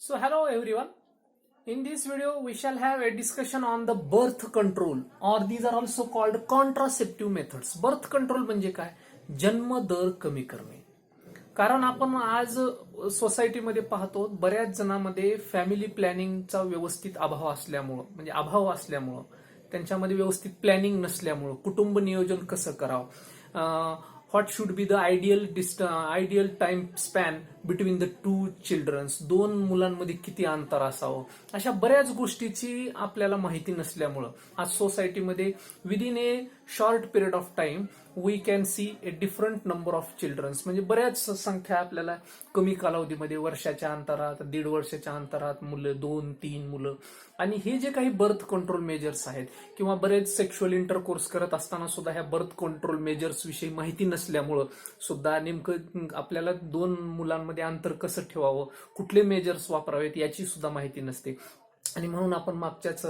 So hello everyone. In this video we shall have a discussion on the birth control, or these are also called contraceptive methods. Birth control म्हणजे काय? जन्म दर कमी करणे. कारण आपण आज सोसायटीमध्ये पाहतो बऱ्याच जणांमध्ये फॅमिली प्लॅनिंगचा व्यवस्थित अभाव असल्यामुळं त्यांच्यामध्ये व्यवस्थित प्लॅनिंग नसल्यामुळं कुटुंब नियोजन कसं करावं, what should be the ideal time span between the two childrens, दोन मुलांमध्ये किती अंतर असावं, अशा बऱ्याच गोष्टीची आपल्याला माहिती नसल्यामुळं आज सोसायटीमध्ये within a short period of time we can see a different number of childrens, म्हणजे बऱ्याच संख्या आपल्याला कमी कालावधीमध्ये वर्षाच्या अंतरात, 1.5 वर्षाच्या अंतरात मुलं, 2-3 मुलं. आणि हे जे काही बर्थ कंट्रोल मेजर्स आहेत किंवा बरेच सेक्शुअल इंटरकोर्स करत असताना सुद्धा ह्या बर्थ कंट्रोल मेजर्स विषयी माहिती नसल्यामुळं सुद्धा नेमकं आपल्याला 2 मुलांमध्ये अंतर कसं ठेवावं, कुठले मेजर्स वापरावेत याची सुद्धा माहिती नसते. आणि म्हणून आपण मागच्याच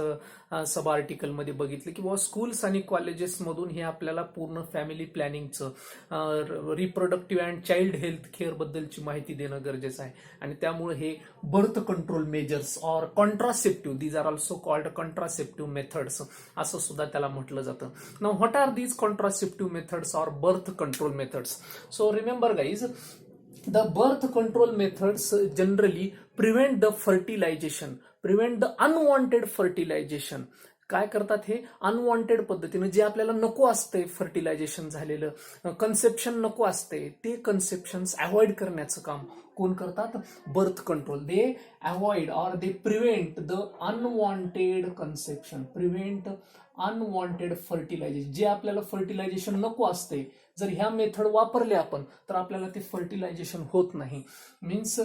सब आर्टिकलमध्ये बघितलं की स्कूल्स आणि कॉलेजेसमधून हे आपल्याला पूर्ण फॅमिली प्लॅनिंगचं, reproductive and child health care बद्दलची माहिती देणं गरजेचं आहे. आणि त्यामुळे हे birth control measures or contraceptive, these are also called contraceptive methods असं सुद्धा त्याला म्हटलं जातं. Now what are these contraceptive methods or birth control methods? So remember guys, the birth control methods generally prevent the fertilization, prevent the unwanted fertilization. काय करतात हे? Unwanted पद्धतीने जे आपल्याला नको असते फर्टिलायझेशन झालेलं, कन्सेप्शन नको असते, ते कन्सेप्शन्स अवॉइड करण्याचं काम कोण करतात? Birth control. They avoid or they prevent the unwanted conception, prevent unwanted fertilization. जे आपल्याला फर्टिलायझेशन नको असते, जर ह्या मेथड वापरले आपण तर आपल्याला ते फर्टिलायझेशन होत नाही. Means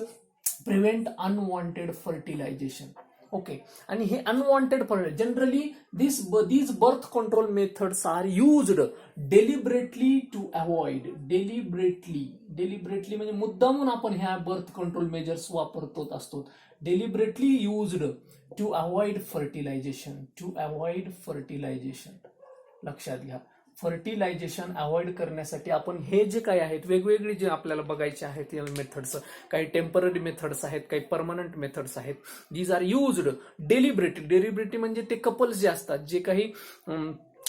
prevent unwanted fertilization. Okay. आणि हे unwanted generally these birth control methods are used deliberately to avoid, deliberately म्हणजे मुद्दामून आपण ह्या बर्थ कंट्रोल मेजर्स वापरतो असतो. deliberately used to avoid fertilization, लक्षात घ्या. फर्टिलायझेशन अवॉइड करण्यासाठी आपण हे जे काही आहेत वेगवेगळे जे आपल्याला बघायचे आहेत मेथड्स, काही टेम्पररी मेथड्स आहेत, काही परमनंट मेथड्स आहेत. दीज आर युज्ड डेलिब्रेटली म्हणजे ते कपल्स जे असतात, जे काही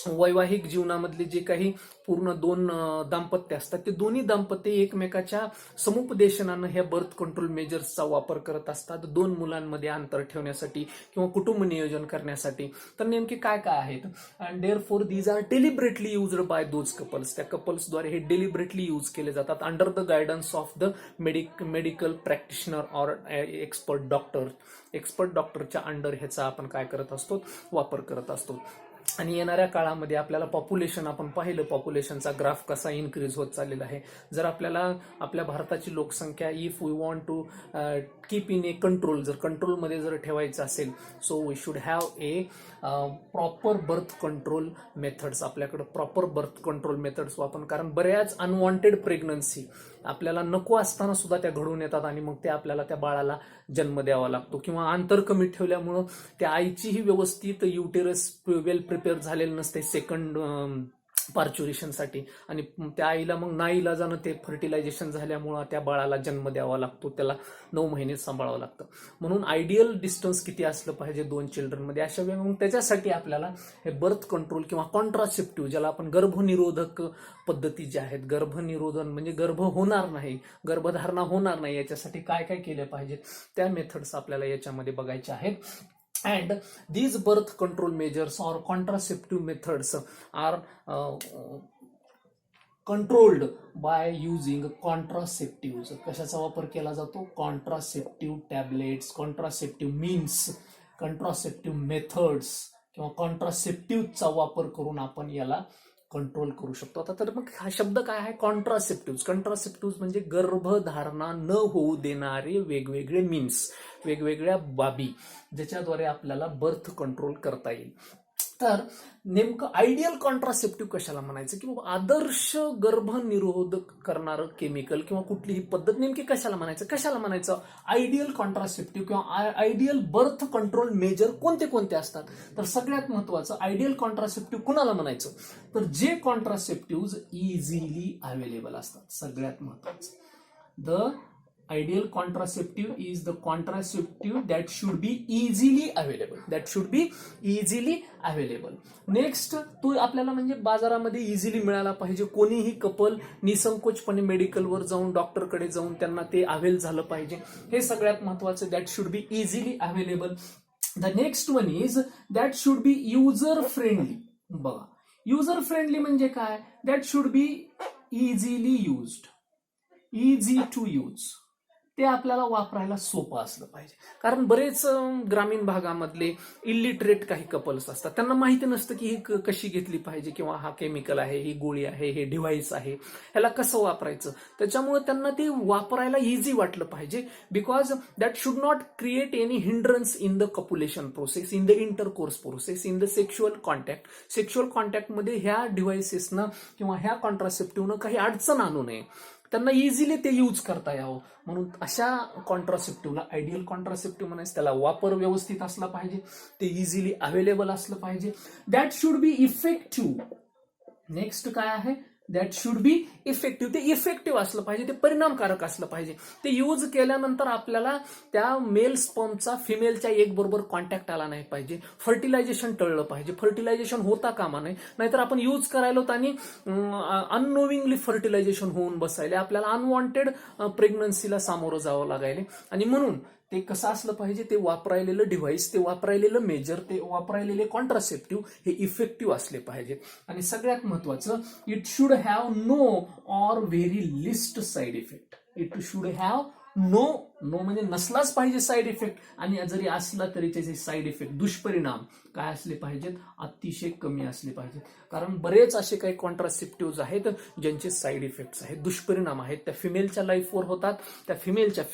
वैवाहिक जीवनामधले जे काही पूर्ण 2 दाम्पत्य असतात, ते दोन्ही दाम्पत्य एकमेकाच्या समुपदेशनानं ह्या बर्थ कंट्रोल मेजर्सचा वापर करत असतात 2 मुलांमध्ये अंतर ठेवण्यासाठी किंवा कुटुंब नियोजन करण्यासाठी. तर नेमके काय काय आहेत? And there four these are deliberately used by those couples. त्या कपल्सद्वारे हे डेलिब्रेटली यूज केले जातात under the guidance of the medical practitioner or expert डॉक्टरच्या अंडर ह्याचा आपण काय करत असतो? वापर करत असतो. आणि येणाऱ्या काळामध्ये आपल्याला पॉप्युलेशन, आपण पाहिलं पॉप्युलेशनचा ग्राफ कसा इन्क्रीज होत चाललेला आहे. जर आपल्याला आपल्या भारताची लोकसंख्या if we want to keep in a control, जर कंट्रोलमध्ये जर ठेवायचं असेल, so we should have a proper birth control methods. आपल्याकडे प्रॉपर बर्थ कंट्रोल मेथड्स वापरून, कारण बऱ्याच अनवॉन्टेड प्रेग्नन्सी आपल्याला नको असताना सुद्धा त्या घडून येतात आणि मग ते आपल्याला त्या बाळाला जन्म द्यावा लागतो. किंवा अंतर कमी ठेवल्यामुळं त्या आईचीही व्यवस्थित युटेरस वेल प्रिपेअर झालेलं नसते सेकंड पार्च्युरेशनसाठी, आणि त्या आईला मग नाईलाजानं ते फर्टिलायझेशन झाल्यामुळं त्या बाळाला जन्म द्यावा लागतो, त्याला 9 महिने सांभाळावं लागतं. म्हणून आयडियल डिस्टन्स किती असलं पाहिजे 2 चिल्ड्रनमध्ये, अशा वेळी मग त्याच्यासाठी आपल्याला हे बर्थ कंट्रोल किंवा कॉन्ट्रासेप्टिव्ह, ज्याला आपण गर्भनिरोधक पद्धती ज्या आहेत, गर्भनिरोधन म्हणजे गर्भ होणार नाही, गर्भधारणा होणार नाही, याच्यासाठी काय काय केले पाहिजे त्या मेथड्स आपल्याला याच्यामध्ये बघायच्या आहेत. And these birth control measures or contraceptive methods are controlled by using contraceptives. कशाचा वापर केला जातो? Contraceptive tablets, contraceptive means, contraceptive methods किंवा कॉन्ट्रासेप्टिव्हचा वापर करून आपण याला कंट्रोल करू शकतो. आता तर मग हा शब्द काय आहे? कॉन्ट्रासेप्टिव्ह म्हणजे गर्भधारणा न होऊ देणारे वेगवेगळे मीन्स, वेगवेगळ्या बाबी, ज्याच्याद्वारे आपल्याला बर्थ कंट्रोल करता येईल. तर नेमकं आयडियल कॉन्ट्रासेप्टिव्ह कशाला म्हणायचं, किंवा आदर्श गर्भनिरोधक करणारं केमिकल किंवा कुठलीही पद्धत नेमकी कशाला म्हणायचं? आयडियल कॉन्ट्रासेप्टिव्ह किंवा आयडियल बर्थ कंट्रोल मेजर कोणते असतात? तर सगळ्यात महत्वाचं आयडियल कॉन्ट्रासेप्टिव्ह कुणाला म्हणायचं? तर जे कॉन्ट्रासेप्टिव्ह इझिली अवेलेबल असतात. सगळ्यात महत्वाचं the Ideal contraceptive is the contraceptive that should be easily available. That should be easily available. Next, तो आपल्याला म्हणजे बाजारामध्ये इझिली मिळाला पाहिजे. कोणीही कपल निसंकोचपणे मेडिकलवर जाऊन डॉक्टरकडे जाऊन त्यांना ते अवेल झालं पाहिजे. हे सगळ्यात महत्वाचं. That should be easily available. The next one is that should be user friendly. बघा, युजर फ्रेंडली म्हणजे काय? That should be easily used, easy to use. ते आपल्याला वापरायला सोपं असलं पाहिजे. कारण बरेच ग्रामीण भागामधले इलिटरेट काही कपल्स असतात, त्यांना माहिती नसतं की ही कशी घेतली पाहिजे, किंवा हा केमिकल आहे, ही गोळी आहे, हे डिव्हाइस आहे, ह्याला कसं वापरायचं. त्याच्यामुळे त्यांना ते वापरायला इझी वाटलं पाहिजे. Because that should not create any hindrance in the copulation process, in the intercourse process, in the sexual contact. Sexual कॉन्टॅक्टमध्ये ह्या डिव्हाइसेसनं किंवा ह्या कॉन्ट्रासेप्टिव्हनं काही अडचण आणू नये, त्यांना इझिली ते यूज करता यावं. म्हणून अशा कॉन्ट्रासेप्टिव्हला आयडियल कॉन्ट्रासेप्टिव्ह म्हणायचं. त्याला वापर व्यवस्थित असला पाहिजे, ते इझिली अवेलेबल असलं पाहिजे. That should be effective. Next काय आहे? That should be effective. ते इफेक्टिव्ह असलं पाहिजे, ते परिणामकारक असलं पाहिजे. ते यूज केल्यानंतर आपल्याला त्या मेल स्पर्मचा फिमेलच्या एक बरोबर कॉन्टॅक्ट आला नाही पाहिजे. फर्टिलायझेशन टळलं पाहिजे. फर्टिलायझेशन होता कामा नये. नाहीतर आपण यूज करायला आणि अननोविंगली फर्टिलायझेशन होऊन बसायला, आपल्याला अनवॉन्टेड प्रेग्नन्सीला सामोरं जावं लागायला. आणि म्हणून ते कसं असलं पाहिजे? ते वापरायलेलं डिव्हाइस, ते वापरायलेलं मेजर, ते वापरायलेले कॉन्ट्रासेप्टिव्ह हे इफेक्टिव्ह असले पाहिजे. आणि सगळ्यात महत्वाचं, it should have no or very least side effect. It should have no म्हणजे नसलाच पाहिजे साईड इफेक्ट. आणि जरी असला तरी त्याचे साईड इफेक्ट, दुष्परिणाम काय असले पाहिजेत? अतिशय कमी असले पाहिजेत. कारण बरेच असे काही कॉन्ट्रासेप्टिव्ह आहेत ज्यांचे साईड इफेक्ट्स आहेत, दुष्परिणाम आहेत, त्या फिमेलच्या लाईफवर होतात, त्या फिमेलच्या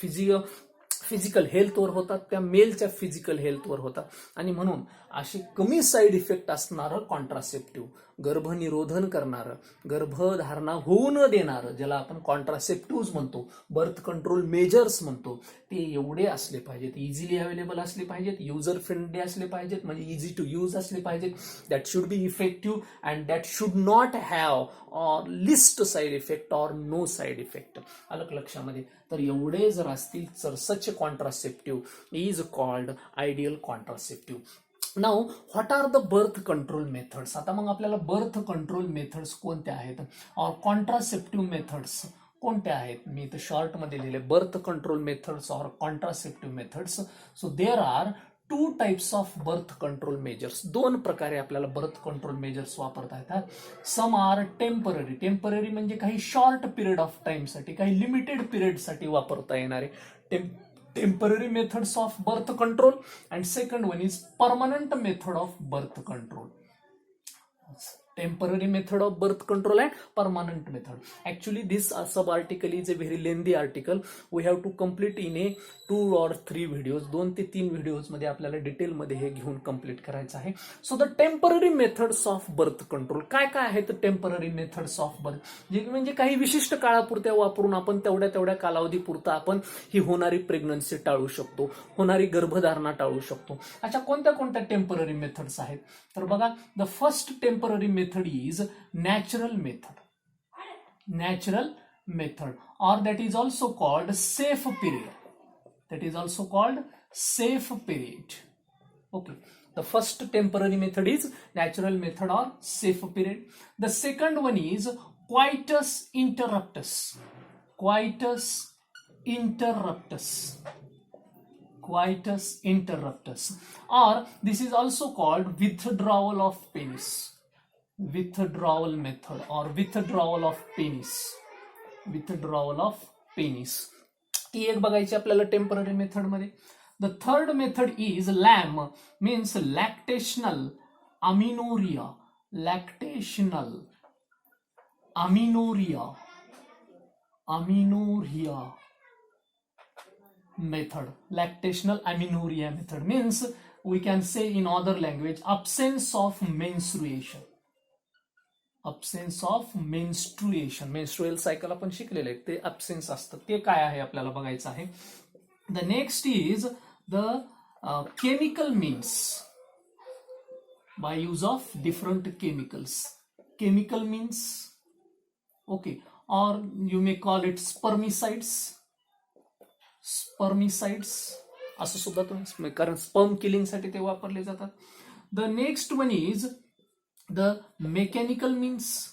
फिजिकल हेल्थवर होतात, त्या मेलच्या फिजिकल हेल्थवर होतात. आणि म्हणून असे कमी साईड इफेक्ट असणारं कॉन्ट्रासेप्टिव्ह, गर्भनिरोधन करणारं, गर्भधारणा होऊ न देणारं, ज्याला आपण कॉन्ट्रासेप्टिव्ह म्हणतो, बर्थ कंट्रोल मेजर्स म्हणतो, ते एवढे असले पाहिजेत. इझिली अवेलेबल असले पाहिजेत, युजर फ्रेंडली असले पाहिजेत, म्हणजे इझी टू यूज असले पाहिजेत. That should be effective and that should not have or least side effect or no side effect. आलं लक्षामध्ये? तर एवढे जर असतील तर such contraceptive is called ideal contraceptive. Now what are the birth control methods? आता मग आपल्याला बर्थ कंट्रोल मेथड्स कोणत्या आहेत, और कॉन्ट्रासेप्टिव्ह मेथड्स कोणत्या आहेत? मी इथं शॉर्ट मध्ये लिहिले बर्थ कंट्रोल मेथड्स और contraceptive methods. So there are two types of birth control measures. दोन प्रकारे आपल्याला बर्थ कंट्रोल मेजर्स वापरता येतात. Some are temporary. टेम्पररी म्हणजे काही शॉर्ट पिरियड ऑफ टाइमसाठी, काही लिमिटेड पिरियडसाठी वापरता येणारे temporary methods of birth control, and second one is permanent method of birth control. Temporary method of birth control and permanent method. Actually this sub article is a very lengthy article. We have to complete in a 2 or 3 videos. 2 ते 3 videos मध्ये आपल्याला detail मध्ये हे घेऊन complete करायचं आहे. So the temporary methods of birth control. काय काय आहेत टेम्पररी मेथड्स ऑफ बर्थ? म्हणजे काही विशिष्ट काळापुरत्या वापरून आपण तेवढ्या कालावधीपुरता आपण ही होणारी प्रेग्नन्सी टाळू शकतो, होणारी गर्भधारणा टाळू शकतो. अशा कोणत्या टेम्पररी मेथड्स आहेत? तर बघा, the first temporary method is natural method. Natural method, or that is also called safe period. That is also called safe period. Okay. The first temporary method is natural method or safe period. The second one is coitus interruptus. Coitus interruptus. Coitus interruptus. Or this is also called withdrawal of penis. Withdrawal method or withdrawal of penis. Withdrawal of penis. ती एक बघायची आपल्याला temporary method मध्ये. The third method is LAM, means lactational amenorrhea. Lactational amenorrhea method. Lactational amenorrhea method means we can say in other language absence of menstruation. Absence of menstruation. Menstrual cycle आपण शिकलेले आहे, ते absence असतं. ते काय आहे आपल्याला बघायचं आहे. The next is the chemical means by use of different chemicals. Chemical means, okay, or you may call it spermicides. स्पर्मिसाइड्स असं सुद्धा तुम्ही, कारण स्पर्म किलिंगसाठी ते वापरले जातात. The next one is the mechanical means.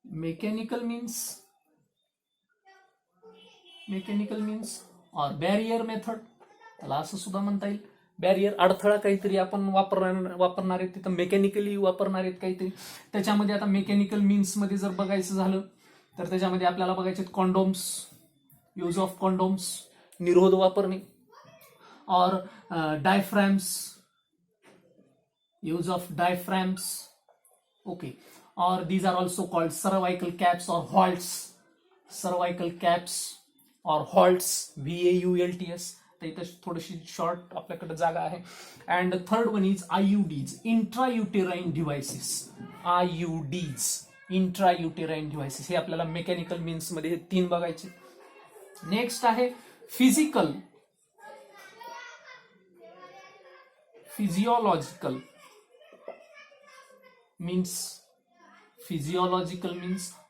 Mechanical means और बॅरियर मेथड, त्याला असं सुद्धा म्हणता येईल. बॅरियर अडथळा काहीतरी आपण वापरणार आहेत तिथं, मेकॅनिकली वापरणार आहेत काहीतरी. त्याच्यामध्ये आता मेकॅनिकल मीन्स मध्ये जर बघायचं झालं तर त्याच्यामध्ये आपल्याला बघायचे कॉन्डोम्स, यूज ऑफ कॉन्डोम्स, निरोध वापरणे, or diaphragms, use of diaphragms. Okay, or these are also called cervical caps or vaults. Cervical caps or vaults, VAULTS. तर इथं थोडीशी शॉर्ट आपल्याकडे जागा आहे. And third one is IUDs, intrauterine devices. IUDs, intrauterine devices. हे आपल्याला mechanical means मध्ये हे 3 बघायचे. नेक्स्ट आहे फिजिकल, फिजियोलॉजिकल मीन्स.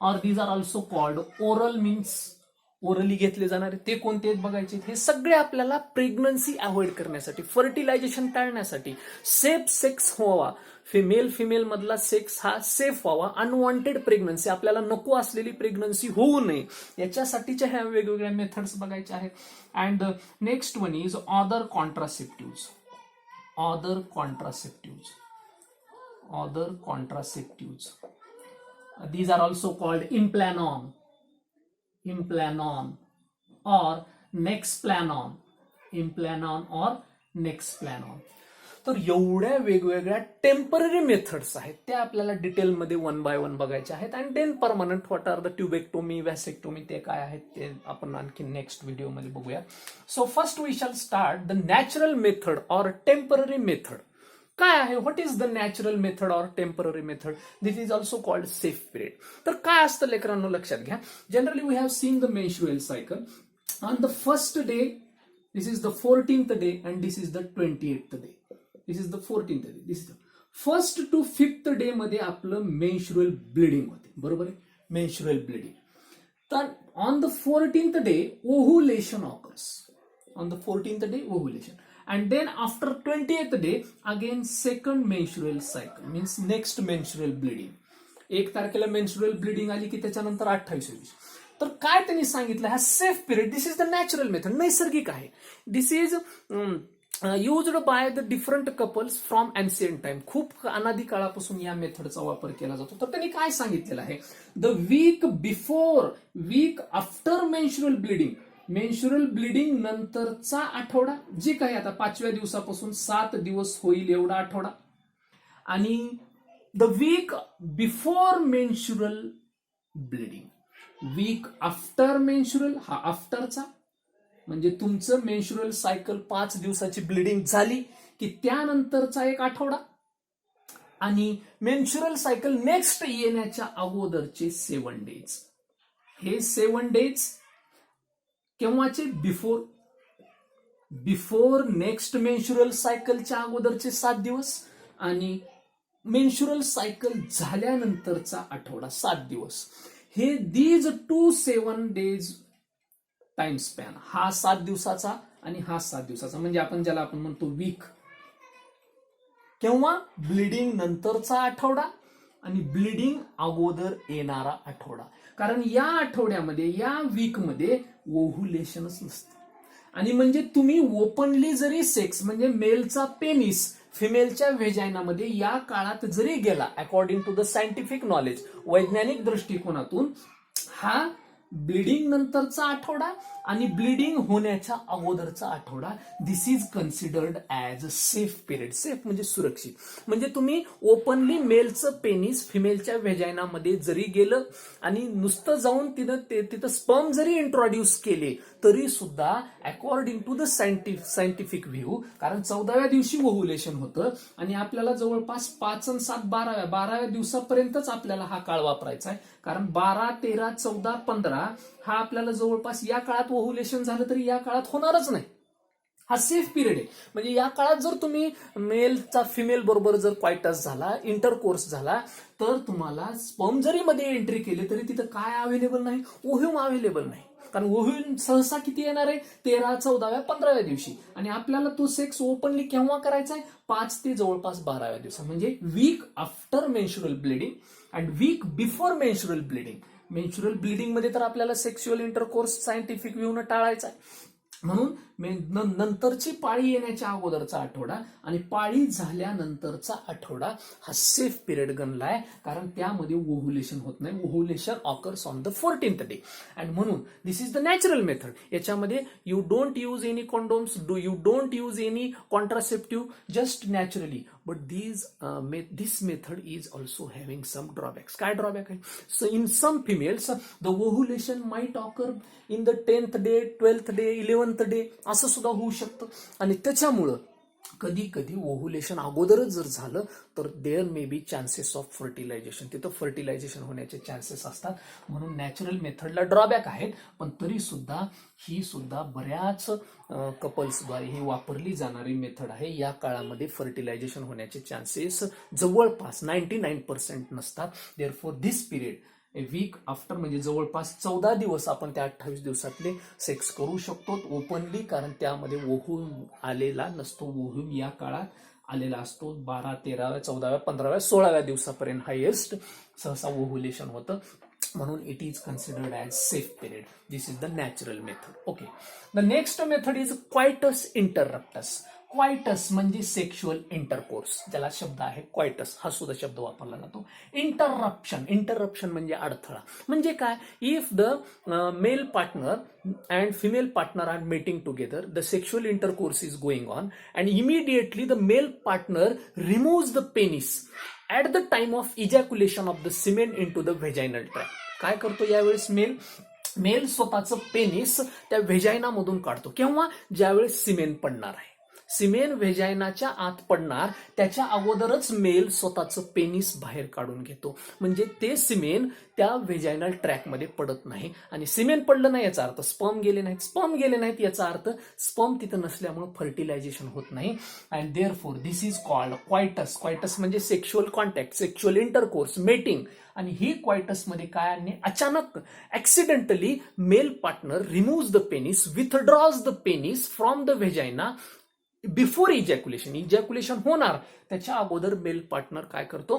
और these are also called oral means. Orally घेतले जाणारे ते कोणते बघायचे. हे सगळे आपल्याला प्रेग्नन्सी अवॉइड करण्यासाठी, फर्टिलायझेशन टाळण्यासाठी, सेफ सेक्स व्हावा, फिमेल मधला सेक्स हा सेफ व्हावा, अनवॉन्टेड प्रेग्नन्सी, आपल्याला नको असलेली प्रेग्नन्सी होऊ नये, याच्यासाठीच्या ह्या वेगवेगळ्या मेथड्स बघायच्या आहेत. And next one is other contraceptives. These are also called implanon or nexplanon. तर एवढ्या वेगवेगळ्या टेम्पररी मेथड्स आहेत त्या आपल्याला डिटेलमध्ये 1 by 1 बघायच्या आहेत. And then permanent, what are the tubectomy, vasectomy, ते काय आहेत ते आपण आणखी नेक्स्ट व्हिडिओमध्ये बघूया. So first we shall start the natural method or temporary method. काय आहे, what is the natural method or temporary method? This is also called safe period. तर काय असतं लेकरांनो, लक्षात घ्या. Generally we have seen the menstrual cycle on the first day. This is the 14th day and this is the 28th day. This is the 14th day. This is the 1st to 5th day मध्ये आपलं menstrual bleeding होते. बरोबर आहे, menstrual bleeding. तर on the 14th day ovulation occurs. On the 14th day ovulation. And then after 20th day again second menstrual cycle, means next menstrual bleeding. 1 तारखेला menstrual bleeding आली की त्याच्यानंतर 28-29. तर काय त्यांनी सांगितलं, हा safe period, this is the natural method, नैसर्गिक आहे. This is used by the different couples from ancient time. खूप अनादी काळापासून या मेथडचा वापर केला जातो. तर त्यांनी काय सांगितलेलं आहे, the week before, week after menstrual bleeding, menstrual bleeding नंतरचा आठवडा, जे काही आता 5व्या दिवसापासून 7 दिवस होईल एवढा आठवडा, आणि the week before menstrual bleeding, week after menstrual, हा आफ्टरचा, म्हणजे तुमचं मेन्स्ट्रुअल सायकल 5 दिवसाची ब्लिडिंग झाली की त्यानंतरचा एक आठवडा, आणि मेन्स्ट्रुअल सायकल नेक्स्ट येण्याच्या अगोदरचे 7 डेज. हे 7 डेज केव्हाचे, बिफोर नेक्स्ट मेन्स्ट्रुअल सायकलच्या अगोदरचे 7 दिवस, आणि मेन्स्ट्रुअल सायकल झाल्यानंतरचा आठवडा 7 दिवस. हे दीज 2 7 डेज टाइम स्पॅन, हा 7 दिवसाचा आणि हा 7 दिवसाचा, म्हणजे आपण ज्याला आपण म्हणतो वीक. केव्हा, ब्लिडिंग नंतरचा आठवडा आणि ब्लिडिंग अगोदर येणारा आठवडा. कारण या आठवड्यामध्ये, या वीकमध्ये ओव्हुलेशनच नसतं. आणि म्हणजे तुम्ही ओपनली जरी सेक्स, म्हणजे मेलचा पेनिस फिमेलच्या व्हेजायनामध्ये या काळात जरी गेला, according to the scientific knowledge, वैज्ञानिक दृष्टिकोनातून, हा ब्लिडिंग नंतरचा आठवडा आणि ब्लिडिंग होण्याच्या अगोदरचा आठवडा, this is considered as a safe period. Safe म्हणजे सुरक्षित. म्हणजे तुम्ही ओपनली मेलचं पेनिस फिमेलच्या व्हेजायनामध्ये जरी गेलं आणि नुसतं जाऊन तिथं स्पर्म जरी इंट्रोड्यूस केले तरी सुद्धा according to the scientific view, कारण 14व्या दिवशी ओव्हुलेशन होतं आणि आपल्याला जवळपास 5 आणि 7 12व्या दिवसापर्यंतच आपल्याला हा काळ वापरायचा आहे. कारण 12, 13, 14, 15 हा आपल्याला जवळपास, या काळात ओव्हुलेशन झालं तरी या काळात होणारच नाही. हा सेफ पिरियड आहे. म्हणजे या काळात जर तुम्ही मेलचा फिमेल बरोबर जर क्वायटस झाला, इंटरकोर्स झाला, तर तुम्हाला स्पर्म जरी मध्ये एंट्री केली तरी तिथं काय अवेलेबल नाही, ओव्ह्यूम अवेलेबल नाही. कारण ओव्ह्यूल सहसा किती येणार आहे, 13, 14व्या, 15व्या दिवशी, आणि आपल्याला तो सेक्स ओपनली केव्हा करायचा आहे, 5 ते जवळपास 12व्या दिवसा, म्हणजे week after menstrual bleeding and week before menstrual bleeding. Menstrual bleeding मध्ये तर आपल्याला सेक्शुअल इंटरकोर्स सायंटिफिक व्ह्यूनं टाळायचा आहे. म्हणून नंतरची पाळी येण्याच्या अगोदरचा आठवडा आणि पाळी झाल्यानंतरचा आठवडा हा सेफ पिरियड गणलाय, कारण त्यामध्ये ओव्ह्युलेशन होत नाही. Ovulation occurs on the 14th day, and म्हणून this is the natural method. याच्यामध्ये you don't use any condoms, you don't use any contraceptive, just naturally. But this method is also having some drawbacks. काय drawback आहे? So in some females the ovulation might occur in the 10th day, 12th day, 11th day, असं सुद्धा होऊ शकतं. आणि त्याच्यामुळं कधी कधी ओव्ह्युलेशन अगोदरच जर झालं तर there may be chances of fertilization, तिथं फर्टिलायझेशन होण्याचे चान्सेस असतात. म्हणून नॅचरल मेथडला ड्रॉबॅक आहेत, पण तरी सुद्धा ही सुद्धा बऱ्याच कपल्सद्वारे ही वापरली जाणारी मेथड आहे. या काळामध्ये फर्टिलायझेशन होण्याचे चान्सेस जवळपास 99% नसतात. Therefore this period a week after, म्हणजे जवळपास 14 दिवस आपण त्या 28 दिवसातले सेक्स करू शकतो ओपनली, कारण त्यामध्ये ओव्ह्यूल आलेला नसतो. ओव्ह्यूल या काळात आलेला असतो 12, 13व्या, 14व्या, 15व्या, 16व्या दिवसापर्यंत हायेस्ट सहसा ओव्ह्युलेशन होतं. म्हणून it is considered as safe period. This is the natural method. Okay, the next method is coitus interruptus. Coitus म्हणजे सेक्शुअल इंटरकोर्स, ज्याला शब्द आहे क्वायटस, हा सुद्धा शब्द वापरला जातो. इंटररप्शन म्हणजे अडथळा. म्हणजे काय? If the male partner and female partner are mating together, the sexual intercourse is going on and immediately the male partner removes the penis at the time of ejaculation of the semen into the vaginal tract. काय करतो यावेळेस mail स्वतःचं penis त्या व्हेजायनामधून काढतो. केव्हा? ज्यावेळेस semen पडणार आहे. सिमेन व्हेजायनाच्या आत पडणार त्याच्या अगोदरच मेल स्वतःचं पेनिस बाहेर काढून घेतो. म्हणजे ते सिमेन त्या व्हेजायनल ट्रॅकमध्ये पडत नाही, आणि सिमेन पडलं नाही याचा अर्थ स्पर्म गेले नाहीत याचा अर्थ स्पर्म तिथं नसल्यामुळे फर्टिलायझेशन होत नाही. And therefore this is called coitus. Coitus म्हणजे sexual contact, sexual intercourse, mating. आणि ही क्वायटसमध्ये काय आणि अचानक accidentally male partner removes the penis, withdraws the penis from the vagina before ejaculation होणार त्याच्या अगोदर मेल पार्टनर काय करतो?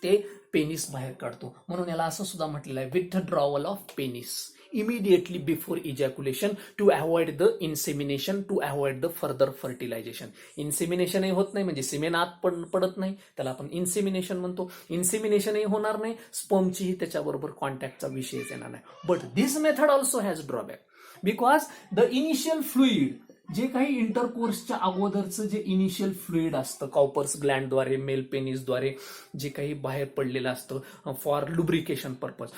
ते पेनिस बाहेर काढतो. म्हणून याला असं सुद्धा म्हटलेलं आहे withdrawal of penis immediately before ejaculation to avoid the insemination, to avoid the further fertilization. इन्सेमिनेशनही होत नाही म्हणजे सिमेन आत पडत नाही, त्याला आपण इन्सेमिनेशन म्हणतो. इन्सेमिनेशनही होणार नाही, स्पर्मचीही त्याच्याबरोबर कॉन्टॅक्टचा विषयच येणार नाही. But this method also has drawback because the initial fluid, जे काही इंटरकोर्सच्या अगोदरचं जे इनिशियल फ्लुइड असतं कॉपर्स ग्लँडद्वारे, मेल पेनिसद्वारे जे काही बाहेर पडलेलं असतं for lubrication purpose,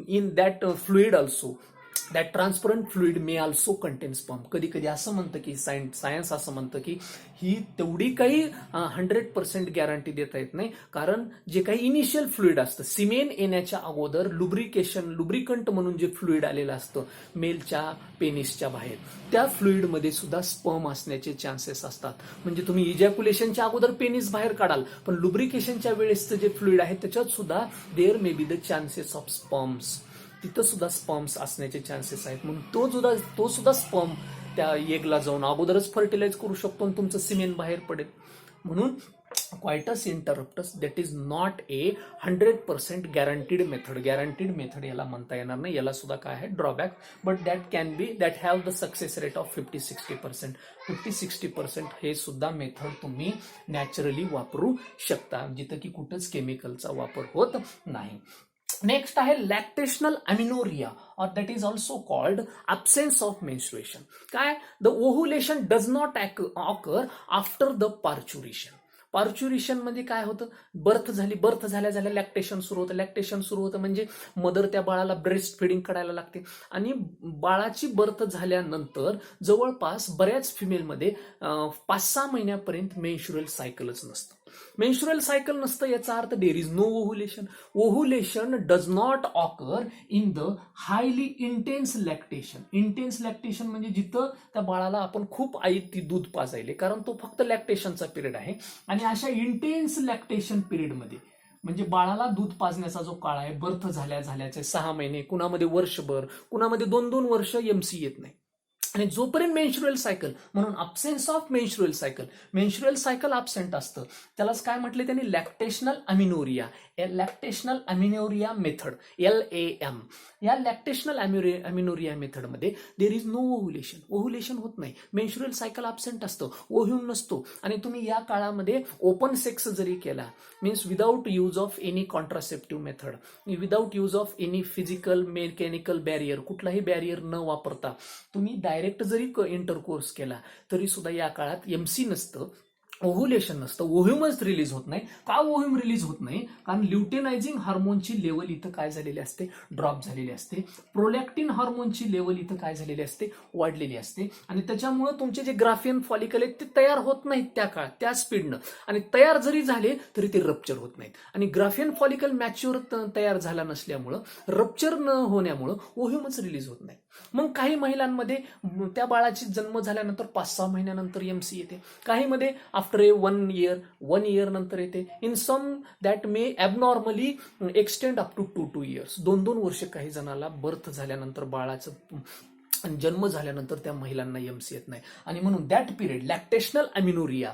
in that fluid also that transparent fluid may also content sperm. कधी कधी असं म्हणतं की सायन्स असं म्हणतं की ही तेवढी काही 100% गॅरंटी देता येत नाही, कारण जे काही इनिशियल फ्लुइड असतं सिमेन येण्याच्या अगोदर लुब्रिकंट म्हणून जे फ्लुइड आलेलं असतं मेलच्या पेनिसच्या बाहेर, त्या फ्लुइडमध्ये सुद्धा स्पर्म असण्याचे चान्सेस असतात. म्हणजे तुम्ही इजॅक्युलेशनच्या अगोदर पेनिस बाहेर काढाल, पण लुब्रिकेशनच्या वेळेसचं जे फ्लुइड आहे त्याच्यात सुद्धा there may be the chances of sperms, तिथं सुद्धा स्पर्म्स असण्याचे चान्सेस आहेत. म्हणून तो सुद्धा स्पर्म त्या एगला जाऊन अगोदरच फर्टिलाइज करू शकतो आणि तुमचं सिमेन बाहेर पडेल. म्हणून coitus interruptus that is not a 100% guaranteed method याला म्हणता येणार नाही. याला सुद्धा काय आहे drawback, but that have the success rate of 50-60%. 50-60% हे सुद्धा मेथड तुम्ही नॅचरली वापरू शकता, जिथं की कुठंच केमिकलचा वापर होत नाही. नेक्स्ट आहे lactational amenorrhea or that is also called absence of menstruation. काय? The ovulation does not occur after the parturition. Parturition म्हणजे काय होतं? बर्थ झाल्या लॅक्टेशन सुरू होतं म्हणजे मदर त्या बाळाला ब्रेस्ट फिडिंग करायला लागते, आणि बाळाची बर्थ झाल्यानंतर जवळपास बऱ्याच फिमेलमध्ये 5-6 महिन्यापर्यंत मेन्स्ट्रुअल सायकलच नसतं. मेन्स्ट्रुअल सायकल नसतं याचा अर्थ there is no ovulation. Ovulation does not occur in the highly intense lactation म्हणजे जिथं त्या बाळाला आपण खूप ती दूध पाजायले, कारण तो फक्त लॅक्टेशनचा पिरियड आहे. आणि अशा इंटेन्स लॅक्टेशन पिरियडमध्ये म्हणजे बाळाला दूध पाजण्याचा जो काळ आहे, बर्थ झाल्याचे 6 महिने, कुणामध्ये वर्षभर, कुणामध्ये 2-2 वर्ष एमसी येत नाही. आणि जोपर्यंत मेन्स्ट्रुअल सायकल, म्हणून absence of menstrual cycle absent असतं, त्यालाच काय म्हटले त्यांनी, लॅक्टेशनल अमिनोरिया मेथड, LAM. या लॅक्टेशनल अमिनोरिया मेथडमध्ये देर इज नो ओव्हुलेशन होत नाही, मेन्स्ट्रुअल सायकल अब्सेंट असतं, ओव्ह्यूम नसतो. आणि तुम्ही या काळामध्ये ओपन सेक्स जरी केला, means without use of any contraceptive method, without use of any physical mechanical barrier, कुठलाही बॅरियर न वापरता तुम्ही डायरेक्ट जरी इंटरकोर्स केला तरी सुद्धा या काळात एमसी नसतं, ओव्हुलेशन नसतं, ओव्ह्यूमच रिलीज होत नाही. का ओव्ह्यूम रिलीज होत नाही? कारण ल्युटेनायझिंग हार्मोनची लेवल इथं काय झालेली असते, ड्रॉप झालेली असते. प्रोलॅक्टिन हार्मोनची लेवल इथं काय झालेली असते, वाढलेली असते. आणि त्याच्यामुळे तुमचे जे ग्राफियन फॉलिकल आहेत ते तयार होत नाहीत त्या काळात, त्या स्पीडनं. आणि तयार जरी झाले तरी ते रप्चर होत नाहीत. आणि ग्राफियन फॉलिकल मॅच्युअर तयार झाला नसल्यामुळं, रप्चर न होण्यामुळं ओव्ह्यूमच रिलीज होत नाही. मग काही महिलांमध्ये त्या बाळाची जन्म झाल्यानंतर 5-6 महिन्यानंतर एमसी येते, काही मध्ये आफ्टर 1 इयर नंतर येते. In some that may abnormally extend up to 2 years, 2 वर्ष काही जणाला बर्थ झाल्यानंतर, बाळाचं जन्म झाल्यानंतर त्या महिलांना एमसी येत नाही. आणि म्हणून दॅट पिरियड लॅक्टेशनल अमिनोरिया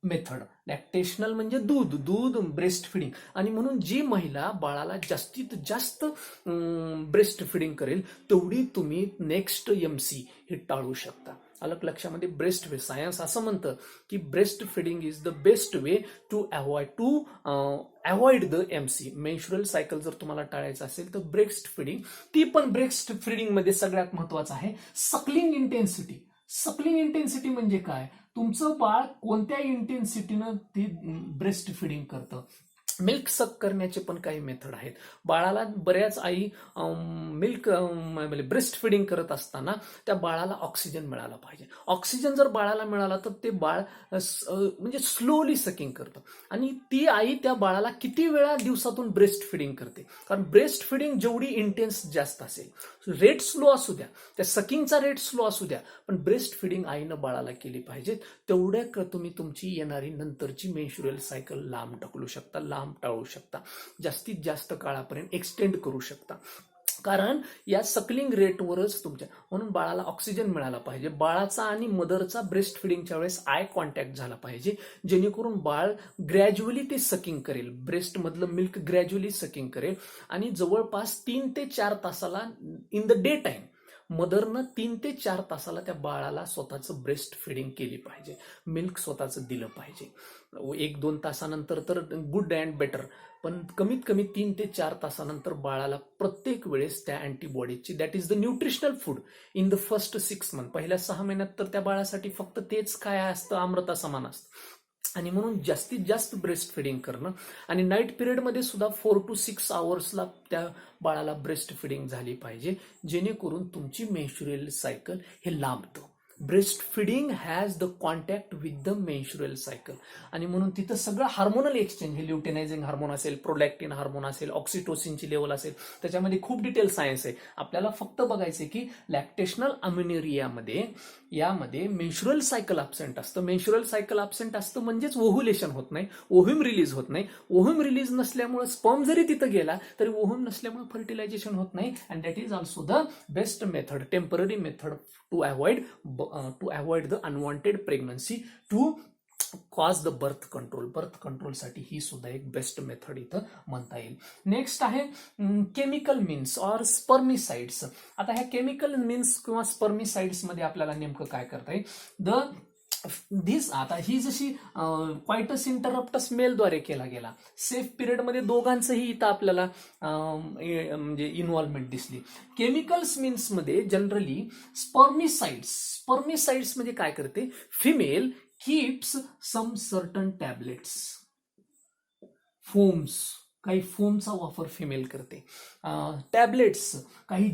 मेथड, लॅक्टेशनल म्हणजे दूध ब्रेस्ट फिडिंग. आणि म्हणून जी महिला बाळाला जास्तीत जास्त ब्रेस्ट फिडिंग करेल तेवढी तुम्ही नेक्स्ट एमसी हे टाळू शकता. अलग लक्षामध्ये, ब्रेस्ट वे सायन्स असं म्हणतं की breast feeding is the best way to avoid the MC. Menstrual cycle जर तुम्हाला टाळायचं असेल तर ब्रेस्ट फिडिंग, ती पण ब्रेस्ट फिडिंग मध्ये सगळ्यात महत्वाचं आहे सक्लिंग इंटेन्सिटी म्हणजे काय, तुमचं बाळ कोणत्या इंटेन्सिटीनं ते ब्रेस्ट फिडिंग करतं. मिल्क सक करण्याचे पण काही मेथड आहेत. बाळाला बऱ्याच आई मिल्क ब्रेस्ट फिडिंग करत असताना त्या बाळाला ऑक्सिजन मिळाला पाहिजे. ऑक्सिजन जर बाळाला मिळाला तर ते बाळ म्हणजे स्लोली सकिंग करतं. आणि ती आई त्या बाळाला किती वेळा दिवसातून ब्रेस्ट फिडिंग करते, कारण ब्रेस्ट फिडिंग जेवढी इंटेन्स जास्त असेल, रेट स्लो असू द्या, त्या सकिंगचा रेट स्लो असू द्या, पण ब्रेस्ट फिडिंग आईनं बाळाला केली पाहिजे. तेवढ्या तुम्ही तुमची येणारी नंतरची मेन्स्ट्रुअल सायकल लांब ढकलू शकता, लांब टाळू शकता, जास्तीत जास्त काळापर्यंत एक्सटेंड करू शकता. कारण या सकलिंग रेटवरच तुमच्या, म्हणून बाळाला ऑक्सिजन मिळाला पाहिजे. बाळाचा आणि मदरचा ब्रेस्ट फिडिंगच्या वेळेस आय कॉन्टॅक्ट झाला पाहिजे, जेणेकरून बाळ ग्रॅज्युअली ते सकिंग करेल, ब्रेस्ट मधलं मिल्क ग्रॅज्युअली सकिंग करेल. आणि जवळपास 3 ते 4 तासाला इन द डे टाइम मदरनं 3 ते 4 तासाला त्या बाळाला स्वतःचं ब्रेस्ट फिडिंग केली पाहिजे, मिल्क स्वतःचं दिलं पाहिजे. 1-2 तासानंतर तर गुड अँड बेटर, पण कमीत कमी 3 ते 4 तासानंतर बाळाला प्रत्येक वेळेस त्या अँटीबॉडीजची, that is the nutritional food in the first 6 month, पहिल्या 6 महिन्यात तर त्या बाळासाठी फक्त तेच काय असतं, अमृता समान असतं. आणि म्हणून जास्तीत जास्त ब्रेस्ट फिडिंग करणं. आणि नाईट पिरियडमध्ये सुद्धा 4 to 6 आवर्सला त्या बाळाला ब्रेस्ट फिडिंग झाली पाहिजे, जेणेकरून तुमची मेन्स्ट्रुअल सायकल हे लांबतं. Breast feeding has the contact with the menstrual cycle. आणि म्हणून तिथं सगळं हार्मोनल एक्सचेंज, हे ल्युटेनायझिंग हार्मोन असेल, प्रोलॅक्टिन हार्मोन असेल, ऑक्सिटोसिनची लेवल असेल, त्याच्यामध्ये खूप डिटेल सायन्स आहे. आपल्याला फक्त बघायचं की लॅक्टेशनल अमिनोरियामध्ये यामध्ये मेन्स्ट्रुअल सायकल अब्सेंट असतं. मेन्स्ट्रुअल सायकल अब्सेंट असतं म्हणजेच ओव्हुलेशन होत नाही, ओव्ह्यूम रिलीज होत नाही. ओव्ह्यूम रिलीज नसल्यामुळे स्पर्म जरी तिथं गेला तरी ओव्ह्यूम नसल्यामुळे फर्टिलायझेशन होत नाही. And that is also the best method, temporary method to avoid the unwanted pregnancy, to cause the birth कंट्रोलसाठी ही सुद्धा एक बेस्ट मेथड इथं म्हणता येईल. नेक्स्ट आहे केमिकल मीन्स ऑर स्पर्मिसाइड्स. आता ह्या केमिकल मीन्स किंवा स्पर्मिसाइड्स मध्ये आपल्याला नेमकं काय करता येईल. आता ही जशी क्वायटस इंटरप्टस मेलद्वारे केला गेला, सेफ पिरियडमध्ये दोघांचंही इथं आपल्याला म्हणजे इन्व्हॉल्वमेंट दिसली. केमिकल्स मीन्स मध्ये जनरली स्पर्मिसाइड्स म्हणजे काय करते, female keeps some certain tablets, foams, काही फोमचा वापर फिमेल करते, टॅबलेट्स, काही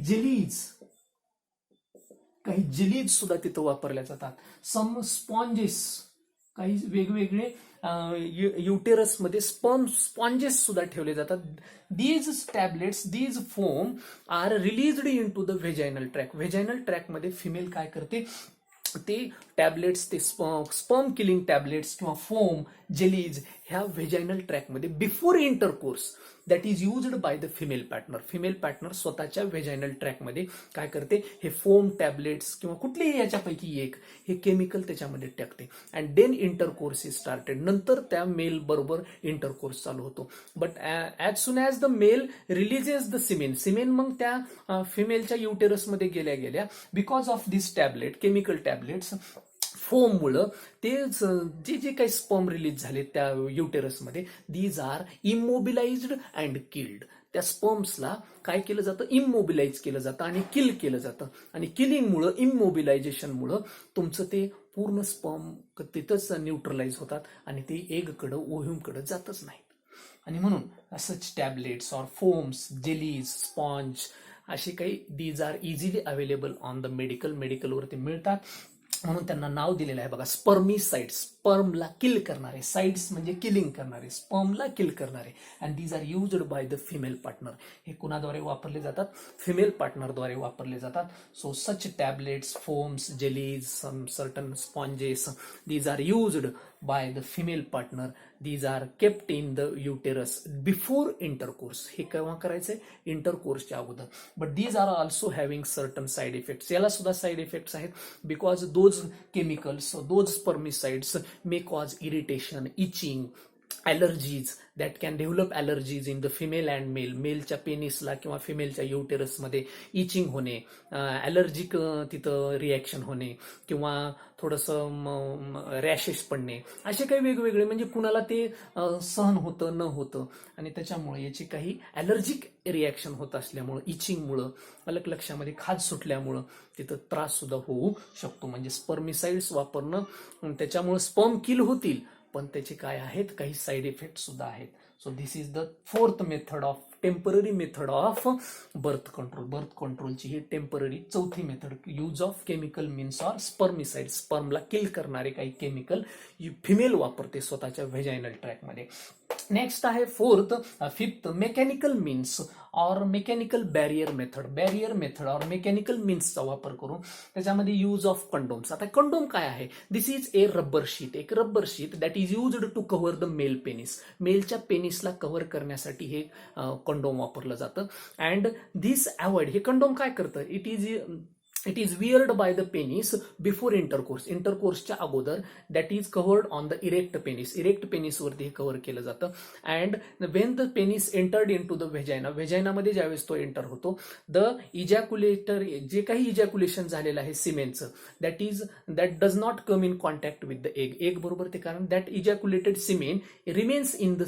जेलीज सुद्धा तिथं वापरल्या जातात. सम स्पॉन्जेस, काही वेगवेगळे युटेरसमध्ये स्पॉन्जेस सुद्धा ठेवले जातात. These tablets, these foam are released into the vaginal tract. Vaginal ट्रॅकमध्ये फिमेल काय करते, ते टॅबलेट्स, ते स्पर्म किलिंग टॅबलेट्स किंवा फोम जेलीज ह्या व्हेजायनल ट्रॅकमध्ये before intercourse that is used by the female partner. Female partner स्वतःच्या व्हेजायनल ट्रॅकमध्ये काय करते, हे फोम टॅबलेट्स किंवा कुठलीही याच्यापैकी एक हे केमिकल त्याच्यामध्ये टाकते and then intercourse is started. नंतर त्या मेल बरोबर इंटरकोर्स चालू होतो. But as soon as the male releases the semen मग त्या फिमेलच्या युटेरसमध्ये गेल्या because of this tablet, chemical tablets, फोममुळं ते जे काही स्पर्म रिलीज झाले त्या युटेरसमध्ये, these are immobilized and killed. त्या स्पर्म्सला काय केलं जातं, इमोबिलाइज केलं जातं आणि किल केलं जातं. आणि किलिंगमुळं, इमोबिलायझेशनमुळं तुमचं ते पूर्ण स्पर्म तिथंच न्यूट्रलाइज होतात आणि ते एगकडं ओव्ह्यूमकडं जातच नाहीत. आणि म्हणून असंच tablets or foams, jellies, sponge असे काही these are easily available on the मेडिकलवरती मिळतात. म्हणून त्यांना नाव दिलेलं आहे बघा, स्पर्मिसाइड्स. स्पर्मला किल करणारे, साइड्स म्हणजे किलिंग करणारे, स्पर्मला किल करणारे. And these are used by the female partner. हे कुणाद्वारे वापरले जातात, फिमेल पार्टनरद्वारे वापरले जातात. So such tablets, foams, jellies, some certain sponges, these are used by the female partner. These are kept in the uterus before intercourse. हे केव्हा करायचंय, इंटरकोर्सच्या अगोदर. But these are also having certain side effects. याला सुद्धा side effects आहेत because those chemicals, those spermicides may cause irritation, itching, allergies that can develop allergies in the female and male. मेलच्या पेनिसला किंवा फिमेलच्या युटेरसमध्ये इचिंग होणे, ॲलर्जिक तिथं reaction होणे किंवा थोडंसं रॅशेस पडणे, असे काही वेगवेगळे, म्हणजे कुणाला ते सहन होतं न होतं आणि त्याच्यामुळे याची काही ॲलर्जिक रिॲक्शन होत असल्यामुळं, इचिंगमुळं, अलग लक्षामध्ये खाज सुटल्यामुळं तिथं त्रास सुद्धा होऊ शकतो. म्हणजे स्पर्मिसाइड्स वापरणं त्याच्यामुळे स्पर्म किल होतील, पण त्याचे काय आहेत, काही साईड इफेक्ट सुद्धा आहेत. So this is the fourth method of temporary method of birth control. Birth कंट्रोलची ही टेम्पररी चौथी method, use of chemical means or spermicide. स्पर्मला किल करणारे काही केमिकल फिमेल वापरते स्वतःच्या व्हेजायनल ट्रॅकमध्ये. नेक्स्ट आहे fifth mechanical means or mechanical barrier method. Barrier method or mechanical मीन्सचा वापर करून त्याच्यामध्ये यूज ऑफ कंडोम्स. आता कंडोम काय आहे, this is a rubber sheet. एक rubber sheet that is used to cover the male penis. मेलच्या पेनिसला कव्हर करण्यासाठी हे कंडोम वापरलं जातं. अँड दिस अवॉइड, हे कंडोम काय करतं, it is weared by the penis before intercourse. इंटरकोर्सच्या अगोदर, that is covered on the erect penis. Erect पेनिसवरती हे कव्हर केलं जातं. And when the penis entered into the vagina, व्हेजायनामध्ये ज्यावेळेस तो एंटर होतो, द इजॅक्युलेटर, जे काही इजॅक्युलेशन झालेलं आहे सिमेनचं, that does not come in contact with the egg बरोबर ते, कारण that ejaculated semen remains in the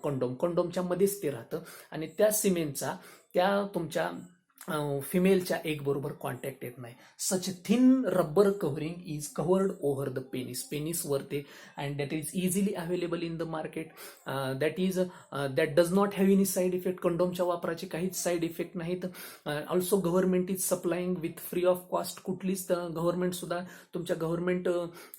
कंडोमच्या मध्येच ते राहतं आणि त्या सिमेनचा त्या तुमच्या फिमेलच्या एग बरोबर कॉन्टॅक्ट येत नाही. Such thin rubber covering is covered over the penis वरते and that is easily available in the market. That does not have any side effect. कंडोमच्या वापराचे काहीच साईड इफेक्ट नाहीत. Also government is supplying with free of cost. कुठलीच government सुद्धा तुमच्या government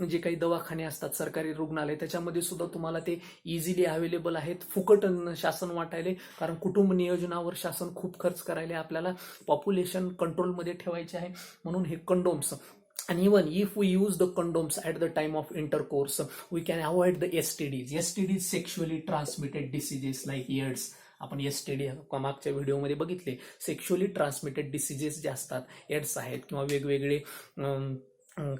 जे काही दवाखाने असतात, सरकारी रुग्णालय, त्याच्यामध्ये सुद्धा तुम्हाला ते इझिली अवेलेबल आहेत. फुकट शासन वाटायले, कारण कुटुंब नियोजनावर शासन खूप खर्च करायला, आपल्याला पॉप्युलेशन कंट्रोलमध्ये ठेवायचे आहे. म्हणून हे condoms, and even if we use the condoms at the time of intercourse, we can avoid the STDs, sexually transmitted diseases like AIDS. आपण एसटीडी मागच्या व्हिडिओमध्ये बघितले. सेक्शुअली ट्रान्समिटेड डिसीजेस जे असतात, एड्स आहेत किंवा वेगवेगळे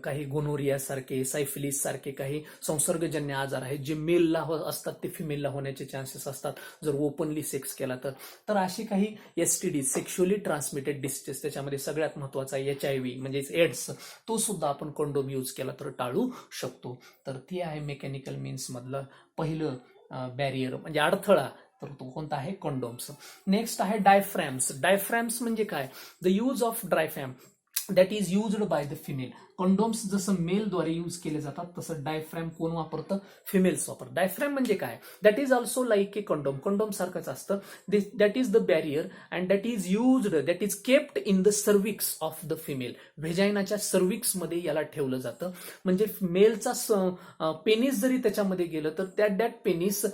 काही गोनोरिया सारखे, सायफिलिस सारखे काही संसर्गजन्य आजार आहेत जे मेलला असतात ते फिमेलला होण्याचे चान्सेस असतात जर ओपनली सेक्स केला तर असे काही एसटीडी, सेक्शुअली ट्रान्समिटेड डिसीजेस, त्याच्यामध्ये सगळ्यात महत्वाचा HIV म्हणजे एड्स, तो सुद्धा आपण कंडोम यूज केला तर टाळू शकतो. तर ती आहे मेकॅनिकल मीन्स मधलं पहिलं बॅरियर म्हणजे अडथळा. तर तो कोणता आहे, कंडोम्स. नेक्स्ट आहे डायफ्रॅम्स. डायफ्रॅम्स म्हणजे काय, the use of diaphragm that is used by the female. Condoms जसं मेलद्वारे यूज केले जातात तसं डायफ्रॅम कोण वापरतं, फिमेल्स वापरतात. डायफ्रॅम म्हणजे काय, that is also like a condom सारखंच असतं. That is the barrier and that is used, that is kept in the cervix of the female. व्हेजायनाच्या सर्विक्समध्ये याला ठेवलं जातं. म्हणजे मेलचा पेनिस जरी त्याच्यामध्ये गेलं तर that penis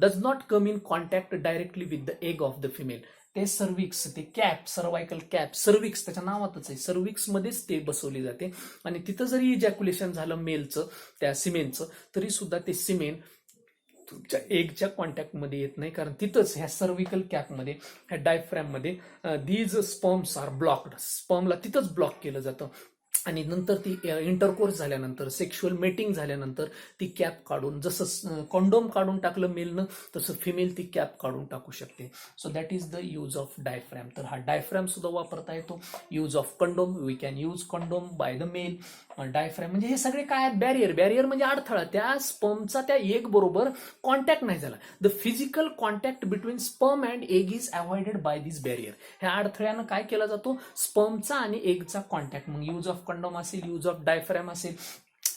does not come in contact directly with the egg of the female. ते सर्व्हिक्स, ते कॅप, सर्वायकल कॅप, सर्व्हिक्स त्याच्या नावातच आहे, सर्व्हिक्स मध्येच ते बसवली जाते. आणि तिथं जरी इजॅक्युलेशन झालं मेलचं, त्या सिमेनचं, तरी सुद्धा ते सिमेन तुमच्या एगच्या कॉन्टॅक्टमध्ये येत नाही, कारण तिथंच ह्या सर्व्हिकल कॅपमध्ये, ह्या डायफ्रॅममध्ये दीज स्पर्म्स आर ब्लॉक्ड, स्पर्मला तिथंच ब्लॉक केलं जातं. आणि नंतर ती इंटरकोर्स झाल्यानंतर, सेक्शुअल मेटिंग झाल्यानंतर ती कॅप काढून, जसं कॉन्डोम काढून टाकलं मेलनं, तसं फिमेल ती कॅप काढून टाकू शकते. So that is the use of diaphragm. तर हा डायफ्रॅम सुद्धा वापरता येतो. Use of condom, we can use condom by the male. Diaphragm म्हणजे हे सगळे काय आहेत, बॅरियर. बॅरियर म्हणजे अडथळा, त्या स्पर्मचा त्या एग बरोबर कॉन्टॅक्ट नाही झाला. The physical contact between sperm and egg is avoided by this barrier. ह्या अडथळ्यानं काय केला जातो, स्पर्मचा आणि एगचा कॉन्टॅक्ट. मग यूज ऑफ कंडोम असेल, यूज ऑफ डायफ्रॅम असेल,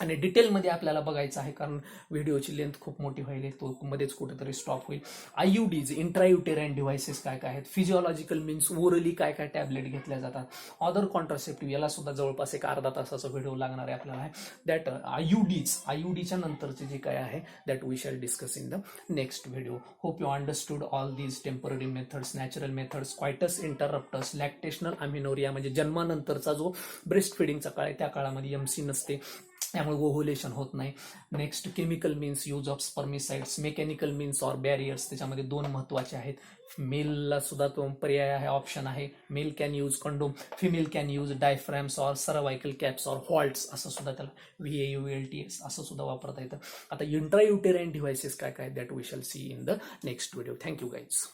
आणि डिटेलमध्ये आपल्याला बघायचं आहे, कारण व्हिडिओची लेंथ खूप मोठी व्हायली, तो मध्येच कुठेतरी स्टॉप होईल. आययुडीज, इंट्रायुटेराइन डिव्हाइसेस काय काय आहेत, फिजिओलॉजिकल मीन्स ओरली काय काय टॅबलेट घेतल्या जातात, अदर कॉन्ट्रासेप्टिव्ह, याला सुद्धा जवळपास एक अर्धा तासाचा व्हिडिओ लागणार आहे आपल्याला. दॅट आययुडीच्या नंतरचे जे काय आहे, that we shall discuss in the next video. Hope you understood all these temporary methods, natural methods, coitus interruptus, lactational amenorrhea म्हणजे जन्मानंतरचा जो ब्रेस्ट फिडिंगचा काळ आहे, त्या काळामध्ये एमसी नसते, त्यामुळे ओव्हुलेशन होत नाही. Next, chemical means, use of स्पर्मिसाइड्स, mechanical means or barriers, त्याच्यामध्ये दोन महत्वाचे आहेत. मेलला सुद्धा तो पर्याय आहे, ऑप्शन आहे, male can use condom, female can use diaphragms or cervical caps or vaults, असं सुद्धा त्याला VAULTS असं सुद्धा वापरता येतं. आता इंट्रायुटेराइन डिव्हाइसेस काय काय, that we shall see in the next video. Thank you guys.